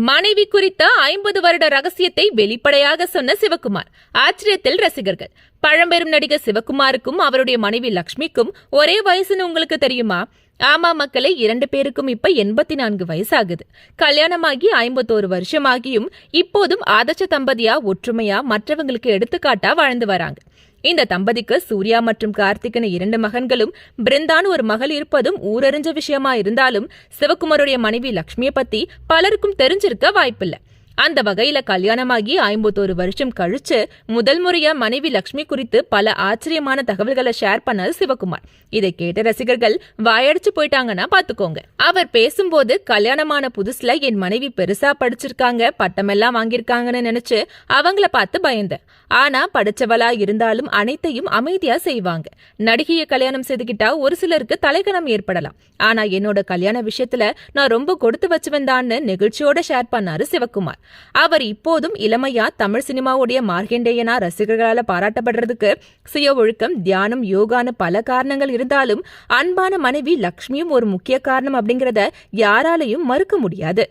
மனைவி குறித்த 50 வருட ரகசியத்தை வெளிப்படையாக சொன்ன சிவகுமார். ஆச்சரியத்தில் ரசிகர்கள். பழம்பெரும் நடிகர் சிவகுமாருக்கும் அவருடைய மனைவி லக்ஷ்மிக்கும் ஒரே வயசுன்னு உங்களுக்கு தெரியுமா? ஆமா மக்களே, 2 பேருக்கும் இப்ப 84 வயசாகுது. கல்யாணமாகி 51 வருஷமாகியும் இப்போதும் ஆதர்ச தம்பதியா ஒற்றுமையா மற்றவங்களுக்கு எடுத்துக்காட்டா வாழ்ந்து வராங்க. இந்த தம்பதிக்கு சூர்யா மற்றும் கார்த்திக்னு 2 மகன்களும் பிருந்தான்னு ஒரு மகள் இருப்பதும் ஊரறிஞ்ச விஷயமா இருந்தாலும் சிவகுமாருடைய மனைவி லக்ஷ்மியை பத்தி பலருக்கும் தெரிஞ்சிருக்க வாய்ப்பில்லை. அந்த வகையில கல்யாணமாகி 51 வருஷம் கழிச்சு முதல் முறையா மனைவி லக்ஷ்மி குறித்து பல ஆச்சரியமான தகவல்களை ஷேர் பண்ணாரு சிவகுமார். இதை கேட்ட ரசிகர்கள் வாயடிச்சு போயிட்டாங்கன்னா பாத்துக்கோங்க. அவர் பேசும்போது கல்யாணமான புதுசுல என் மனைவி பெருசா படிச்சிருக்காங்க, பட்டமெல்லாம் வாங்கியிருக்காங்கன்னு நினைச்சு அவங்கள பார்த்து பயந்தேன். ஆனா படிச்சவளா இருந்தாலும் அனைத்தையும் அமைதியா செய்வாங்க. நடிகைய கல்யாணம் செய்துகிட்டா ஒரு சிலருக்கு தலைக்கணம் ஏற்படலாம். ஆனா என்னோட கல்யாண விஷயத்துல நான் ரொம்ப கொடுத்து வச்சுவன் தான்னு நெகிழ்ச்சியோட ஷேர் பண்ணாரு சிவகுமார். அவர் இப்போதும் இளமையா தமிழ் சினிமாவுடைய மார்க்கண்டேயனா ரசிகர்களால பாராட்டப்படுறதுக்கு சுய ஒழுக்கம், தியானம், யோகான்னு பல காரணங்கள் இருந்தாலும் அன்பான மனைவி லக்ஷ்மியும் ஒரு முக்கிய காரணம் அப்படிங்கறத யாராலையும் மறுக்க முடியாது.